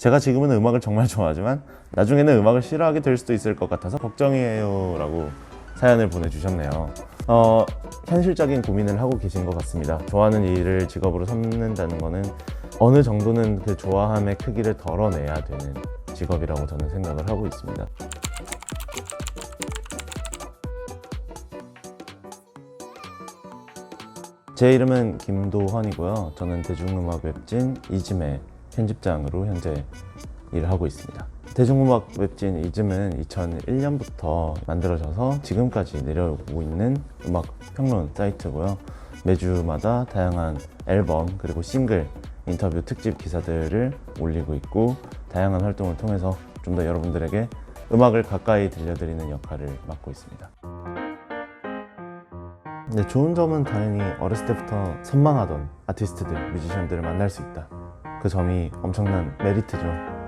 제가 지금은 음악을 정말 좋아하지만 나중에는 음악을 싫어하게 될 수도 있을 것 같아서 걱정이에요 라고 사연을 보내주셨네요. 현실적인 고민을 하고 계신 것 같습니다. 좋아하는 일을 직업으로 삼는다는 거는 어느 정도는 그 좋아함의 크기를 덜어내야 되는 직업이라고 저는 생각을 하고 있습니다. 제 이름은 김도헌이고요. 저는 대중음악 웹진 이즘의 편집장으로 현재 일을 하고 있습니다. 대중음악 웹진 이즘은 2001년부터 만들어져서 지금까지 내려오고 있는 음악 평론 사이트고요. 매주마다 다양한 앨범 그리고 싱글, 인터뷰 특집 기사들을 올리고 있고 다양한 활동을 통해서 좀 더 여러분들에게 음악을 가까이 들려드리는 역할을 맡고 있습니다. 네, 좋은 점은 당연히 어렸을 때부터 선망하던 아티스트들, 뮤지션들을 만날 수 있다. 그 점이 엄청난 메리트죠.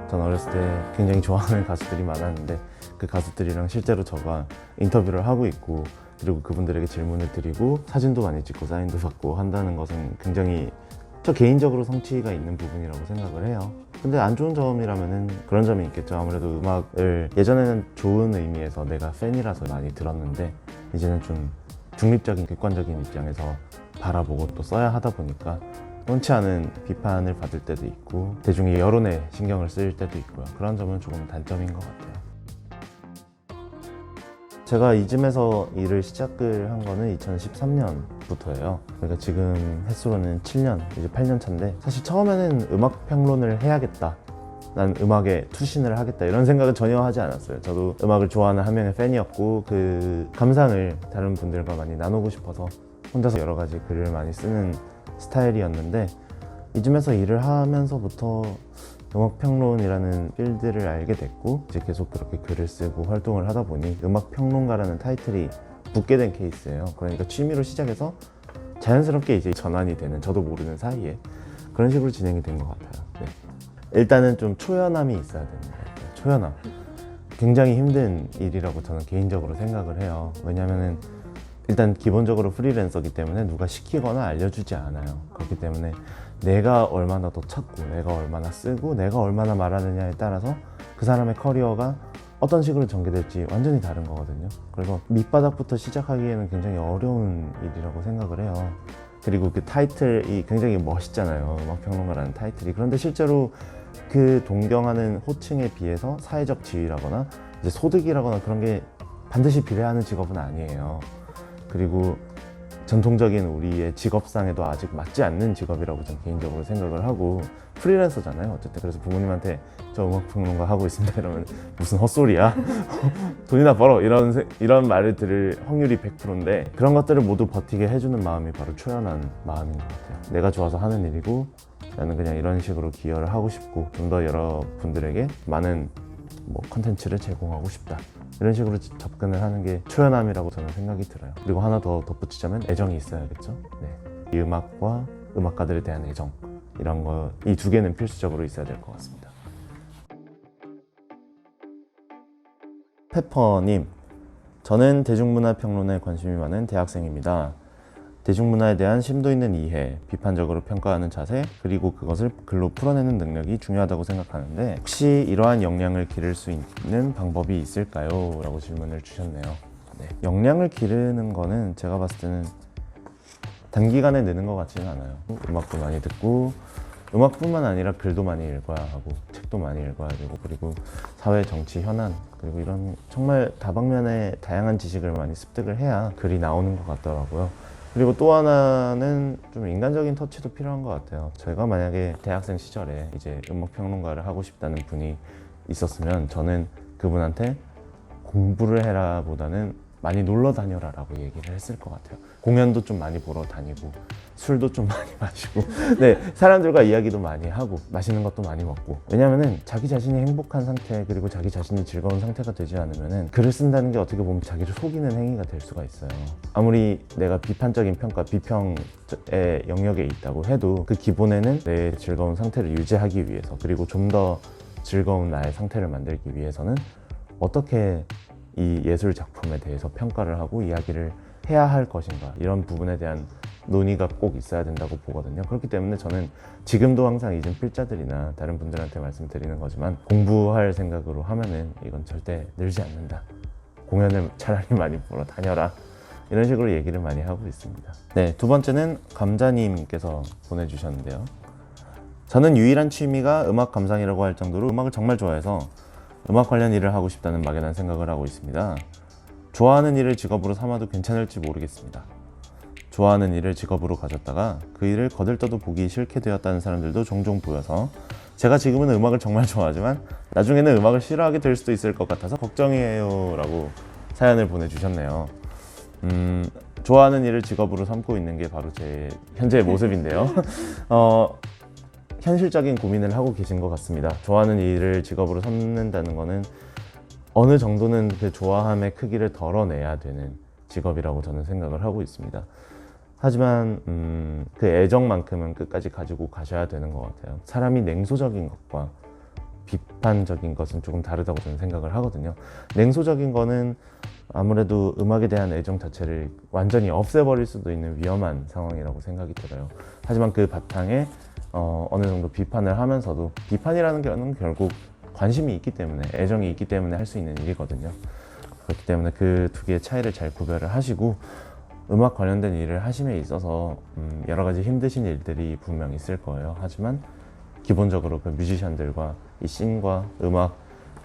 전 어렸을 때 굉장히 좋아하는 가수들이 많았는데 그 가수들이랑 실제로 저가 인터뷰를 하고 있고 그리고 그분들에게 질문을 드리고 사진도 많이 찍고 사인도 받고 한다는 것은 굉장히 저 개인적으로 성취가 있는 부분이라고 생각을 해요. 근데 안 좋은 점이라면은 그런 점이 있겠죠. 아무래도 음악을 예전에는 좋은 의미에서 내가 팬이라서 많이 들었는데 이제는 좀 중립적인 객관적인 입장에서 바라보고 또 써야 하다 보니까 원치 않은 비판을 받을 때도 있고 대중의 여론에 신경을 쓰일 때도 있고요. 그런 점은 조금 단점인 것 같아요. 제가 이즘에서 일을 시작을 한 거는 2013년부터예요. 그러니까 지금 횟수로는 7년, 이제 8년 차인데 사실 처음에는 음악 평론을 해야겠다. 난 음악에 투신을 하겠다 이런 생각은 전혀 하지 않았어요. 저도 음악을 좋아하는 한 명의 팬이었고 그 감상을 다른 분들과 많이 나누고 싶어서 혼자서 여러 가지 글을 많이 쓰는 스타일이었는데 이쯤에서 일을 하면서부터 음악평론이라는 필드를 알게 됐고 이제 계속 그렇게 글을 쓰고 활동을 하다 보니 음악평론가라는 타이틀이 붙게 된 케이스예요. 그러니까 취미로 시작해서 자연스럽게 이제 전환이 되는 저도 모르는 사이에 그런 식으로 진행이 된 것 같아요. 네. 일단은 좀 초연함이 있어야 되는 것 같아요. 초연함. 굉장히 힘든 일이라고 저는 개인적으로 생각을 해요. 왜냐면은 일단 기본적으로 프리랜서기 때문에 누가 시키거나 알려주지 않아요. 그렇기 때문에 내가 얼마나 더 찾고 내가 얼마나 쓰고 내가 얼마나 말하느냐에 따라서 그 사람의 커리어가 어떤 식으로 전개될지 완전히 다른 거거든요. 그래서 밑바닥부터 시작하기에는 굉장히 어려운 일이라고 생각을 해요. 그리고 그 타이틀이 굉장히 멋있잖아요. 음악평론가라는 타이틀이. 그런데 실제로 그 동경하는 호칭에 비해서 사회적 지위라거나 이제 소득이라거나 그런 게 반드시 비례하는 직업은 아니에요. 그리고 전통적인 우리의 직업상에도 아직 맞지 않는 직업이라고 저는 개인적으로 생각을 하고 프리랜서잖아요. 어쨌든 그래서 부모님한테 저 음악평론가 하고 있습니다 이러면 무슨 헛소리야 돈이나 벌어 이런 말을 들을 확률이 100%인데 그런 것들을 모두 버티게 해주는 마음이 바로 초연한 마음인 것 같아요. 내가 좋아서 하는 일이고 나는 그냥 이런 식으로 기여를 하고 싶고 좀 더 여러분들에게 많은 컨텐츠를 제공하고 싶다 이런 식으로 접근을 하는 게 초연함이라고 저는 생각이 들어요. 그리고 하나 더 덧붙이자면 애정이 있어야겠죠. 네. 이 음악과 음악가들에 대한 애정 이런 거 이 두 개는 필수적으로 있어야 될 것 같습니다. 페퍼님, 저는 대중문화 평론에 관심이 많은 대학생입니다. 대중문화에 대한 심도 있는 이해, 비판적으로 평가하는 자세, 그리고 그것을 글로 풀어내는 능력이 중요하다고 생각하는데 혹시 이러한 역량을 기를 수 있는 방법이 있을까요? 라고 질문을 주셨네요. 네. 역량을 기르는 거는 제가 봤을 때는 단기간에 느는 것 같지는 않아요. 음악도 많이 듣고 음악뿐만 아니라 글도 많이 읽어야 하고 책도 많이 읽어야 되고 그리고 사회 정치 현안 그리고 이런 정말 다방면의 다양한 지식을 많이 습득을 해야 글이 나오는 것 같더라고요. 그리고 또 하나는 좀 인간적인 터치도 필요한 것 같아요. 제가 만약에 대학생 시절에 이제 음악평론가를 하고 싶다는 분이 있었으면 저는 그분한테 공부를 해라 보다는 많이 놀러 다녀라 라고 얘기를 했을 것 같아요. 공연도 좀 많이 보러 다니고 술도 좀 많이 마시고 네, 사람들과 이야기도 많이 하고 맛있는 것도 많이 먹고 왜냐면은 자기 자신이 행복한 상태 그리고 자기 자신이 즐거운 상태가 되지 않으면은 글을 쓴다는 게 어떻게 보면 자기를 속이는 행위가 될 수가 있어요. 아무리 내가 비판적인 평가, 비평의 영역에 있다고 해도 그 기본에는 내 즐거운 상태를 유지하기 위해서 그리고 좀 더 즐거운 나의 상태를 만들기 위해서는 어떻게 이 예술 작품에 대해서 평가를 하고 이야기를 해야 할 것인가 이런 부분에 대한 논의가 꼭 있어야 된다고 보거든요. 그렇기 때문에 저는 지금도 항상 이진 필자들이나 다른 분들한테 말씀드리는 거지만 공부할 생각으로 하면은 이건 절대 늘지 않는다. 공연을 차라리 많이 보러 다녀라. 이런 식으로 얘기를 많이 하고 있습니다. 네, 두 번째는 감자님께서 보내주셨는데요. 저는 유일한 취미가 음악 감상이라고 할 정도로 음악을 정말 좋아해서 음악 관련 일을 하고 싶다는 막연한 생각을 하고 있습니다. 좋아하는 일을 직업으로 삼아도 괜찮을지 모르겠습니다. 좋아하는 일을 직업으로 가졌다가 그 일을 거들떠도 보기 싫게 되었다는 사람들도 종종 보여서 제가 지금은 음악을 정말 좋아하지만 나중에는 음악을 싫어하게 될 수도 있을 것 같아서 걱정이에요 라고 사연을 보내주셨네요. 좋아하는 일을 직업으로 삼고 있는 게 바로 제 현재의 모습인데요. 현실적인 고민을 하고 계신 것 같습니다. 좋아하는 일을 직업으로 삼는다는 거는 어느 정도는 그 좋아함의 크기를 덜어내야 되는 직업이라고 저는 생각을 하고 있습니다. 하지만 그 애정만큼은 끝까지 가지고 가셔야 되는 것 같아요. 사람이 냉소적인 것과 비판적인 것은 조금 다르다고 저는 생각을 하거든요. 냉소적인 거는 아무래도 음악에 대한 애정 자체를 완전히 없애버릴 수도 있는 위험한 상황이라고 생각이 들어요. 하지만 그 바탕에 어느 정도 비판을 하면서도 비판이라는 게 결국 관심이 있기 때문에 애정이 있기 때문에 할 수 있는 일이거든요. 그렇기 때문에 그 두 개의 차이를 잘 구별을 하시고 음악 관련된 일을 하심에 있어서 여러 가지 힘드신 일들이 분명 있을 거예요. 하지만 기본적으로 그 뮤지션들과 이 씬과 음악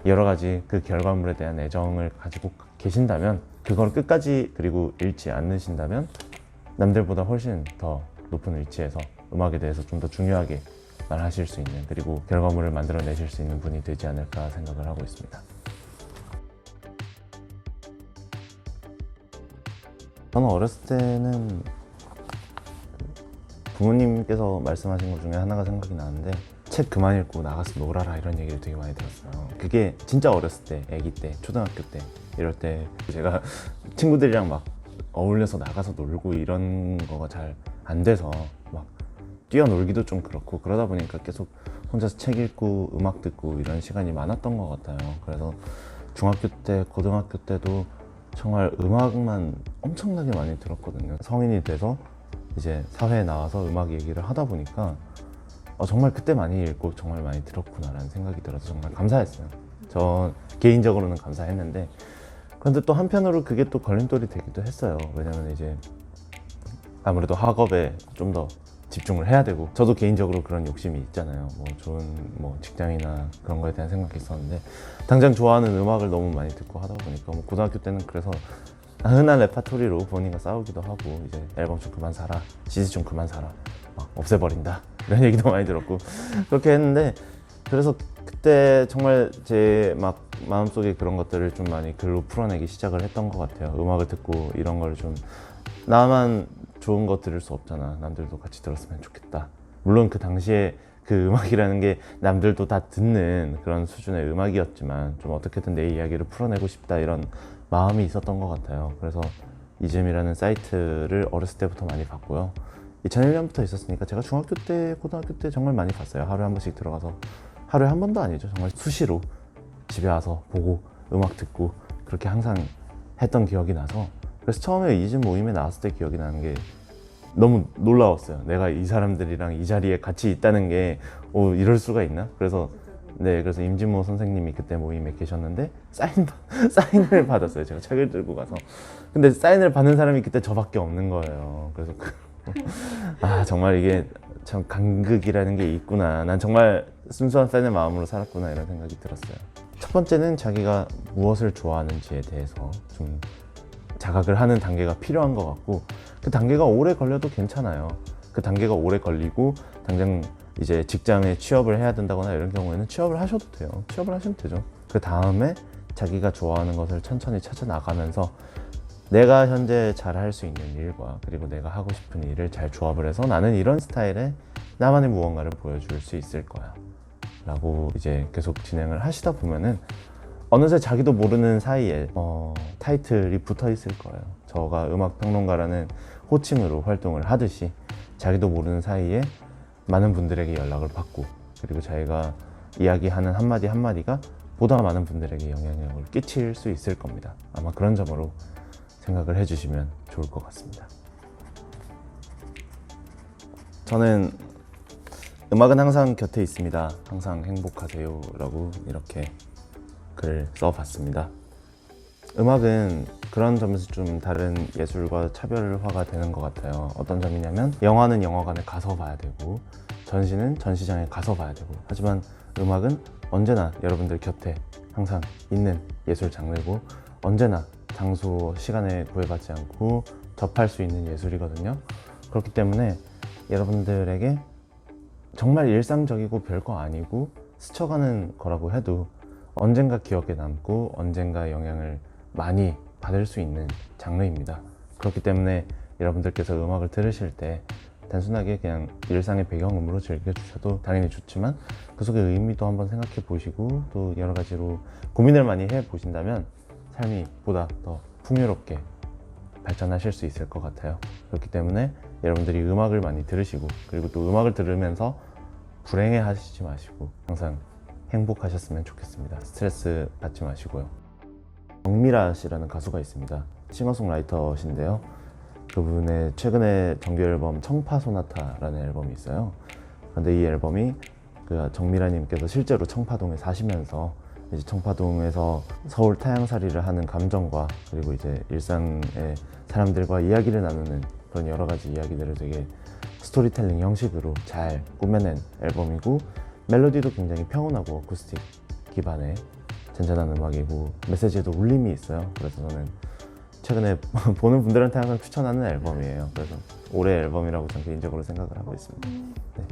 여러 가지 그 결과물에 대한 애정을 가지고 계신다면 그걸 끝까지 그리고 잃지 않으신다면 남들보다 훨씬 더 높은 위치에서 음악에 대해서 좀 더 중요하게 말하실 수 있는 그리고 결과물을 만들어내실 수 있는 분이 되지 않을까 생각을 하고 있습니다. 저는 어렸을 때는 부모님께서 말씀하신 것 중에 하나가 생각이 나는데 책 그만 읽고 나가서 놀아라 이런 얘기를 되게 많이 들었어요. 그게 진짜 어렸을 때, 아기 때, 초등학교 때 이럴 때 제가 친구들이랑 막 어울려서 나가서 놀고 이런 거가 잘 안 돼서 막 뛰어놀기도 좀 그렇고 그러다 보니까 계속 혼자서 책 읽고 음악 듣고 이런 시간이 많았던 것 같아요. 그래서 중학교 때, 고등학교 때도 정말 음악만 엄청나게 많이 들었거든요. 성인이 돼서 이제 사회에 나와서 음악 얘기를 하다 보니까 정말 그때 많이 읽고 정말 많이 들었구나라는 생각이 들어서 정말 감사했어요. 저 개인적으로는 감사했는데 그런데 또 한편으로 그게 또 걸림돌이 되기도 했어요. 왜냐면 이제 아무래도 학업에 좀 더 집중을 해야 되고 저도 개인적으로 그런 욕심이 있잖아요. 뭐 좋은 직장이나 그런 거에 대한 생각이 있었는데 당장 좋아하는 음악을 너무 많이 듣고 하다 보니까 고등학교 때는 그래서 흔한 레파토리로 부모님과 싸우기도 하고 이제 앨범 좀 그만 사라, CD 좀 그만 사라, 막 없애버린다 이런 얘기도 많이 들었고 그렇게 했는데 그래서 그때 정말 제 막 마음속에 그런 것들을 좀 많이 글로 풀어내기 시작을 했던 것 같아요. 음악을 듣고 이런 걸 좀 나만 좋은 거 들을 수 없잖아. 남들도 같이 들었으면 좋겠다. 물론 그 당시에 그 음악이라는 게 남들도 다 듣는 그런 수준의 음악이었지만 좀 어떻게든 내 이야기를 풀어내고 싶다 이런 마음이 있었던 것 같아요. 그래서 이즘이라는 사이트를 어렸을 때부터 많이 봤고요. 2001년부터 있었으니까 제가 중학교 때, 고등학교 때 정말 많이 봤어요. 하루에 한 번씩 들어가서 하루에 한 번도 아니죠. 정말 수시로 집에 와서 보고 음악 듣고 그렇게 항상 했던 기억이 나서 그래서 처음에 이즘 모임에 나왔을 때 기억이 나는 게 너무 놀라웠어요. 내가 이 사람들이랑 이 자리에 같이 있다는 게 이럴 수가 있나? 그래서 임진모 선생님이 그때 모임에 계셨는데 사인을 받았어요. 제가 책을 들고 가서. 근데 사인을 받는 사람이 그때 저밖에 없는 거예요. 그래서 정말 이게 참 간극이라는 게 있구나. 난 정말 순수한 팬의 마음으로 살았구나 이런 생각이 들었어요. 첫 번째는 자기가 무엇을 좋아하는지에 대해서 좀 자각을 하는 단계가 필요한 것 같고 그 단계가 오래 걸려도 괜찮아요. 그 단계가 오래 걸리고 당장 이제 직장에 취업을 해야 된다거나 이런 경우에는 취업을 하셔도 돼요. 취업을 하시면 되죠. 그 다음에 자기가 좋아하는 것을 천천히 찾아 나가면서 내가 현재 잘 할 수 있는 일과 그리고 내가 하고 싶은 일을 잘 조합을 해서 나는 이런 스타일의 나만의 무언가를 보여줄 수 있을 거야 라고 이제 계속 진행을 하시다 보면은 어느새 자기도 모르는 사이에 타이틀이 붙어 있을 거예요. 저가 음악평론가라는 호칭으로 활동을 하듯이 자기도 모르는 사이에 많은 분들에게 연락을 받고 그리고 자기가 이야기하는 한마디 한마디가 보다 많은 분들에게 영향력을 끼칠 수 있을 겁니다. 아마 그런 점으로 생각을 해주시면 좋을 것 같습니다. 저는 음악은 항상 곁에 있습니다. 항상 행복하세요 라고 이렇게 글을 써봤습니다. 음악은 그런 점에서 좀 다른 예술과 차별화가 되는 것 같아요. 어떤 점이냐면 영화는 영화관에 가서 봐야 되고 전시는 전시장에 가서 봐야 되고, 하지만 음악은 언제나 여러분들 곁에 항상 있는 예술 장르고 언제나 장소, 시간에 구애받지 않고 접할 수 있는 예술이거든요. 그렇기 때문에 여러분들에게 정말 일상적이고 별거 아니고 스쳐가는 거라고 해도 언젠가 기억에 남고 언젠가 영향을 많이 받을 수 있는 장르입니다. 그렇기 때문에 여러분들께서 음악을 들으실 때 단순하게 그냥 일상의 배경음으로 즐겨주셔도 당연히 좋지만 그 속의 의미도 한번 생각해 보시고 또 여러 가지로 고민을 많이 해 보신다면 삶이 보다 더 풍요롭게 발전하실 수 있을 것 같아요. 그렇기 때문에 여러분들이 음악을 많이 들으시고, 그리고 또 음악을 들으면서 불행해 하시지 마시고 항상 행복하셨으면 좋겠습니다. 스트레스 받지 마시고요. 정미라 씨라는 가수가 있습니다. 싱어송라이터신데요. 그분의 최근에 정규 앨범 청파 소나타라는 앨범이 있어요. 근데 이 앨범이 그 정미라님께서 실제로 청파동에 사시면서 이제 청파동에서 서울 타향살이를 하는 감정과 그리고 이제 일상의 사람들과 이야기를 나누는 그런 여러 가지 이야기들을 되게 스토리텔링 형식으로 잘 꾸며낸 앨범이고, 멜로디도 굉장히 평온하고 어쿠스틱 기반의 잔잔한 음악이고 메시지에도 울림이 있어요. 그래서 저는 최근에 보는 분들한테 항상 추천하는 앨범이에요. 그래서 올해 앨범이라고 저는 개인적으로 생각을 하고 있습니다. 네.